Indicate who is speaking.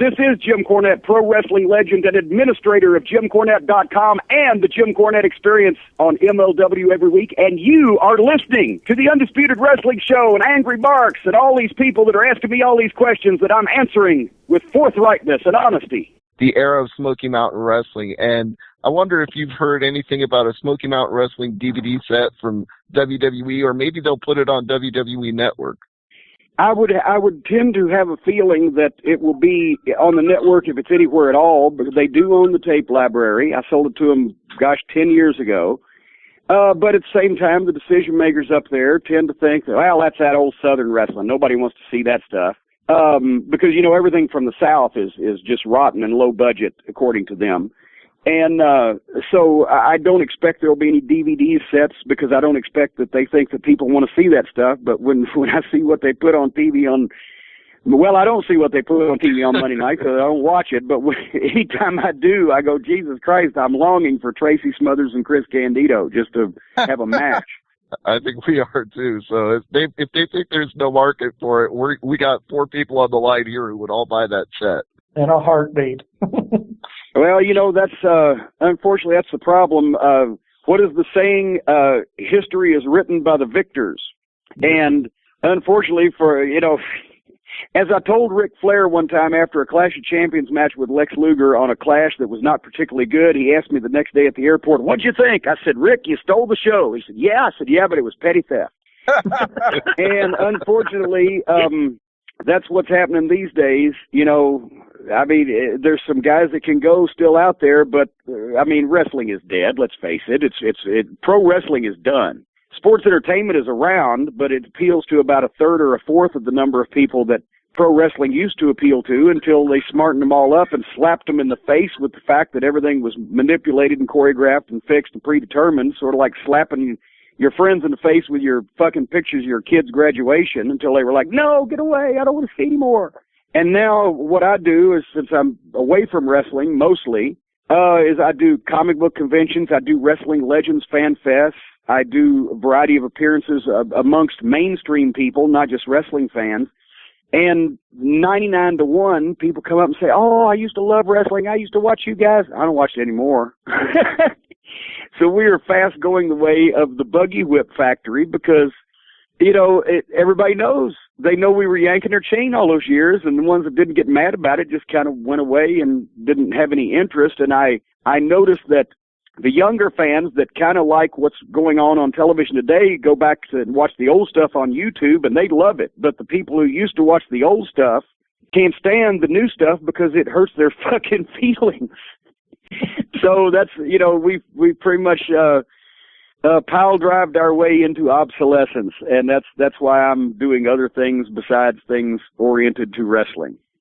Speaker 1: This is Jim Cornette, pro wrestling legend and administrator of JimCornette.com and the Jim Cornette Experience on MLW every week. And you are listening to the Undisputed Wrestling Show and Angry Barks and all these people that are asking me all these questions that I'm answering with forthrightness and honesty.
Speaker 2: The era of Smoky Mountain Wrestling. And I wonder if you've heard anything about a Smoky Mountain Wrestling DVD set from WWE, or maybe they'll put it on WWE Network.
Speaker 1: I would tend to have a feeling that it will be on the network if it's anywhere at all, because they do own the tape library. I sold it to them, 10 years ago. But at the same time, the decision makers up there tend to think that, well, that's that old Southern wrestling. Nobody wants to see that stuff. Because, everything from the South is just rotten and low budget, according to them. And so I don't expect there will be any DVD sets, because I don't expect that they think that people want to see that stuff. But when I see what they put on TV I don't see what they put on TV on Monday night, so I don't watch it. But anytime I do, I go, Jesus Christ, I'm longing for Tracy Smothers and Chris Candido just to have a match.
Speaker 2: I think we are too. So if they think there's no market for it, we got 4 people on the line here who would all buy that set.
Speaker 3: In a heartbeat.
Speaker 1: Well, that's unfortunately that's the problem. What is the saying? History is written by the victors, and unfortunately, as I told Ric Flair one time after a Clash of Champions match with Lex Luger on a clash that was not particularly good, he asked me the next day at the airport, "What'd you think?" I said, "Rick, you stole the show." He said, "Yeah." I said, "Yeah, but it was petty theft." And unfortunately, that's what's happening these days. There's some guys that can go still out there, but wrestling is dead. Let's face it. Pro wrestling is done. Sports entertainment is around, but it appeals to about a third or a fourth of the number of people that pro wrestling used to appeal to, until they smartened them all up and slapped them in the face with the fact that everything was manipulated and choreographed and fixed and predetermined, sort of like slapping your friends in the face with your fucking pictures of your kid's graduation, until they were like, "No, get away, I don't want to see anymore." And now what I do is, since I'm away from wrestling mostly, is I do comic book conventions, I do Wrestling Legends Fan Fest, I do a variety of appearances amongst mainstream people, not just wrestling fans. And 99 to 1, people come up and say, "Oh, I used to love wrestling. I used to watch you guys." I don't watch it anymore. So we are fast going the way of the buggy whip factory, because, everybody knows. They know we were yanking their chain all those years, and the ones that didn't get mad about it just kind of went away and didn't have any interest. And I noticed that the younger fans that kind of like what's going on television today go back and watch the old stuff on YouTube, and they love it. But the people who used to watch the old stuff can't stand the new stuff because it hurts their fucking feelings. So that's, we've pretty much pile-drived our way into obsolescence, and that's why I'm doing other things besides things oriented to wrestling.